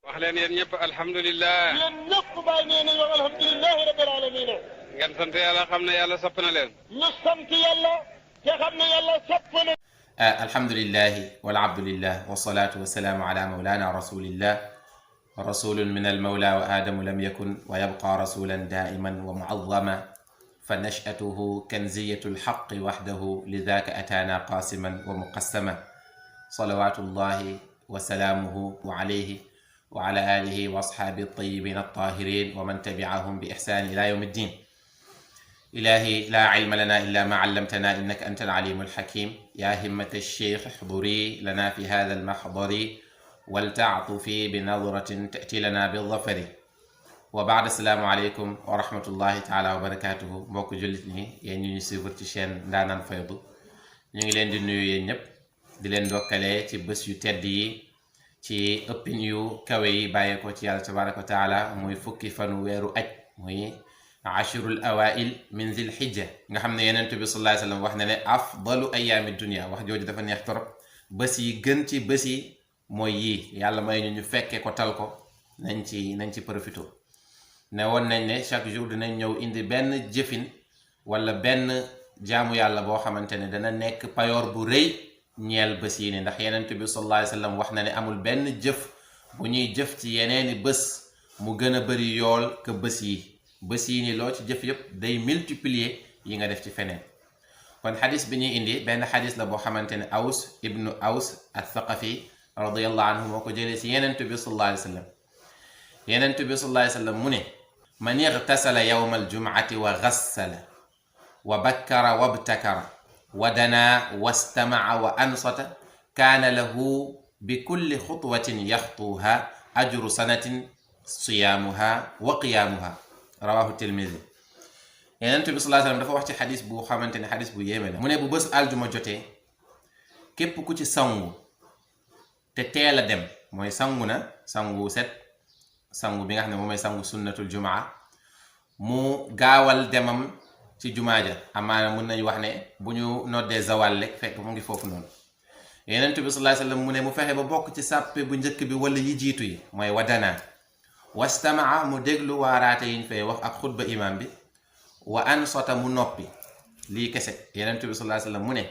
wax leen yéen ñëpp alhamdulilah. yéen ñëpp bàyyi nee nañu alhamdulilahi rabbil alamin. ngeen sant yàlla xam ne yàlla sopp na leen. ñu sant yàlla te xam ne yàlla sopp na. alhamdulilahi wal abdulillah wasalaatu wasalaamu ala mawlana rasulillah rasulun min almawla wa adamu lam yakun wa yabqa rasulan daiman wa muazama fa nashatuhu kanziyatu alxaqi waxdahu lidaka ataana qasiman wa muqassama salawatullahi wa salaamuhu wa alayhi wa ala alihi wa ashaabi altayibin altahirin wa man tabiahum bi ihsani ila yawmi ddin. ilahi la ilma lana illa ma allamtana innaka anta alalimu alhakim ya himmata alcheikh ihduri lana fi hada almahdari waltaatufi binadratin tati lana bildafari wa baad. assalaamu aleykum wa rahmatullahi taala wa barakatuhu. mbokk jullit ñi yéen ñu suivre ci chaîne Ndaanaan Faydu, ñu ngi leen di nuyu yéen ñëpp di leen dokkale ci bés yu tedd yi, ci ëppin yu kawe yi bàyyee ko ci yàlla tabaraka wa taala, muy fukki fanu weeru aj, muy ashurul awail min zil hijja, nga xam ne Yonent bi sallallahu alayhi wa sallam wax na ne afdalu ayaami dunia. wax jooju dafa neex torop. bés yi gën ci bés yi mooy yii, yàlla may ñu fekkee ko tal ko, nañ ci profité. ne woon nañ ne chaque jour dinañ ñëw indi benn jëfin wala benn jaamu yàlla boo xamante ne dana nekk payoor bu rëy ñeel bés yi ni, ndax Yonent bi sallallahu alayhi wa sallam wax na ne amul benn jëf bu ñuy jëf ci yeneeni bés mu gën a bëri yool que bés yi. bés yi ni loo ci jëf yëpp day multiplier yi nga def ci feneen. kon xadis bi ñuy indi benn xadis la boo xamante ne Aws ibnu Aws al-Thaqafi radiyallahu anhu moo ko jëlee ci Yonent bi sallallahu alayhi wa sallam. Yonent bi sallallahu alayhi wa sallam mu ne man igtasala yawma aljumcati wa gassala wa bakkara wa btakara wa dana wastamaca wa ansata kaana lahu bi kulli xutwatin yaxtuuha ajru sanatin siyaamuha wa qiyaamuha. rawahu Tirmidi. Yonent bi sallallahu alayhi wa sallam dafa wax ci xadis bu xamante ne xadis bu yéeme la. mu ne bu bés aljuma jotee képp ku ci sangu te teel a dem, mooy sangu na sangu set, sangu bi nga xam ne moom mooy sangu sunnatul jumaa, mu gaawal demam ci jumaa ja. amaana mun nañu wax ne bu ñu noddee zawal rek fekk mu ngi foofu noonu. Yonent bi sallallahu alayhi wa sallam mu ne mu fexe ba bokk ci sàppe bu njëkk bi wala yi jiitu yi, mooy wadanaa wastamaa, mu déglu waaraate yiñ fay wax ak xutba imam bi, wa ansota, mu noppi. lii kese. Yonent bi sallallahu alayhi wa sallam mu ne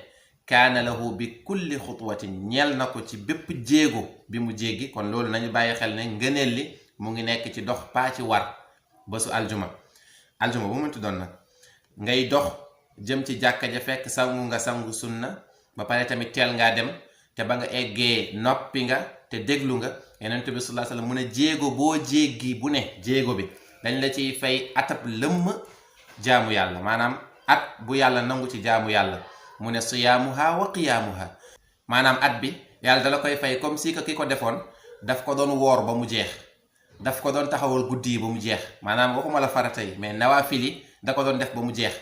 kaana lahu bi kulli xutwatin, ñeel na ko ci bépp jéego bi mu jéggi. kon loolu nañu bàyyi xel ne ngëneel li mu ngi nekk ci dox, paa ci war. bésu aljuma bu mënti doon nag ngay dox jëm ci jàkka ja, fekk sangu nga sangu sunna ba pare tamit teel ngaa dem, te ba nga eggee noppi nga te déglu nga. Yonent bi sallallahu alayhi wa sallam mu ne jéego boo jéggi bu ne, jéego bi dañ la ciy fay atab lëmm jaamu yàlla, maanaam at bu yàlla nangu ci jaamu yàlla. mu ne siyaamuha wa qiyaamuha, maanaam at bi yàlla dala koy fay comme si que ki ko defoon daf ko doon woor ba mu jeex, daf ko doon taxawal guddi yi ba mu jeex. maanaam waxuma la farata yi mais nawaafil yi da ko doon def ba mu jeex.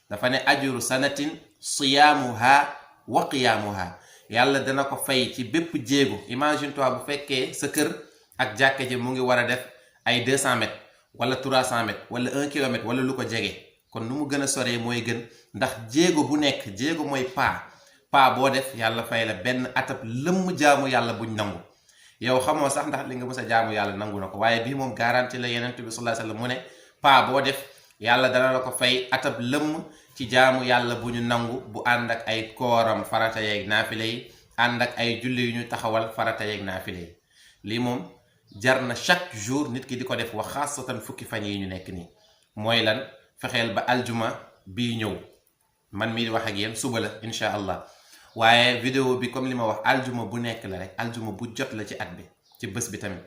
dafa ne ajru sanatin siyaamuha wa qiyaamuha, yàlla dana ko fay ci bépp jéego. imagine toi bu fekkee sa kër ak jàkka ji mu ngi war a def ay 200 mètres wala 300 mètres wala 1 kilomètre wala lu ko jege. kon nu mu gën a soree mooy gën, ndax jéego bu nekk, jéego mooy paa boo def yàlla fay la benn atab lëmm jaamu yàlla buñ nangu. yow xamoo sax ndax li nga mës a jaamu yàlla nangu na ko, waaye bii moom garanti la. Yonent bi sallallahu alayhi wa sallam mu ne paa boo def yàlla dana la ko fay atab lëmm ci jaamu yàlla bu ñu nangu, bu ànd ak ay kooram farata yeeg naafile yi, ànd ak ay julli yu ñu taxawal farata yeeg naafile yi. lii moom jar na chaque jour nit ki di ko def, wax xaasatan fukki fan yi ñu nekk nii. mooy lan? fexeel ba aljuma bii ñëw, man mii di wax ak yéen suba la incha allah, waaye vidéo bi comme li ma wax aljuma bu nekk la rek, aljuma bu jot la ci at bi, ci bés bi tamit.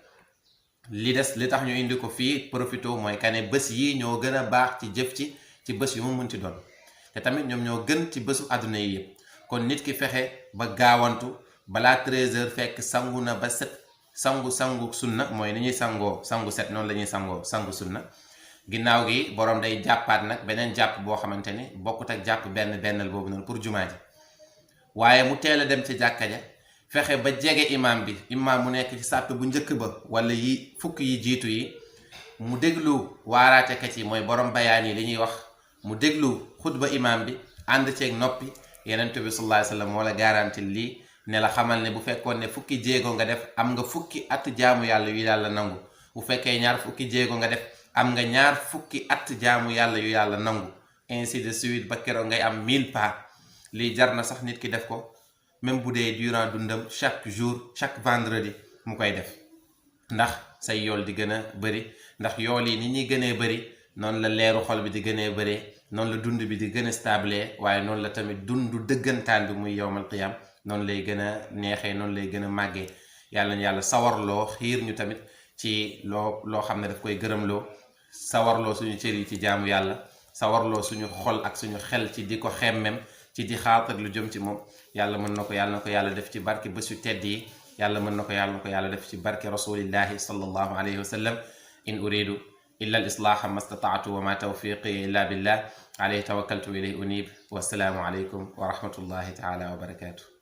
li des li tax ñu indi ko fii profito mooy kane bés yi ñoo gën a baax ci jëf ci bés yu mu mën ci doon, te tamit ñoom ñoo gën ci bésu àdduna yi yëpp. kon nit ki fexe ba gaawantu balaa 13h fekk sangu na ba set, sangu sunna, mooy ni ñuy sangoo sangu set, noonu la ñuy sangoo sangu sunna. ginnaaw gi borom day jàppaat nag beneen jàpp boo xamante ni bokkut ak jàpp bennal boobu noonu pour jumaa ji. waaye mu teel a dem ci jàkka ja, fexe ba jege imam bi, imam mu nekk ci sàpp bu njëkk ba wala yi fukk yi jiitu yi, mu déglu waaraatekat yi, mooy borom bayaan yi li ñuy wax, mu déglu xutba imam bi ànd ceeg noppi. Yonent bi sallallahu alayhi wa sallam moo la garanti lii ne la xamal ne bu fekkoon ne fukki jéego nga def am nga fukki at jaamu yàlla yu yàlla nangu bu fekkee ñaar fukki jéego nga def am nga ñaar fukki at jaamu yàlla yu yàlla nangu ainsi de suite ba keroog ngay am 1000 pas. lii jar na sax nit ki def ko même bu dee durant dundam chaque jour chaque vendredi mu koy def ndax say yool di gën a bëri ndax yool yi ni ñuy gënee bëri noonu la leeru xol bi di gënee bëree noonu la dund bi di gën a stable waaye noonu la tamit dundu dëggantaan bi muy yowmal qiyam noonu lay gën a neexee noonu lay gën a màggee yàlla na yàlla sawarloo xiir ñu tamit ci loo xam ne daf koy gërëmloo sawarloo suñu cër yi ci jaamu yàlla sawarloo suñu xol ak suñu xel ci di ko xemmem ci di xaatar lu jëm ci moom yàlla mën na ko yàlla def ci barke bés yu tedd yi yàlla mën na ko yàlla def ci barke rasulillahi sallallahu alayhi wa sallam in uridu illa al islaha ma stata'tu wa ma tawfiqi illa billah alayhi tawakkaltu wa ilayhi unib wa assalaamu alaykum wa rahmatullahi ta'ala wa barakatuh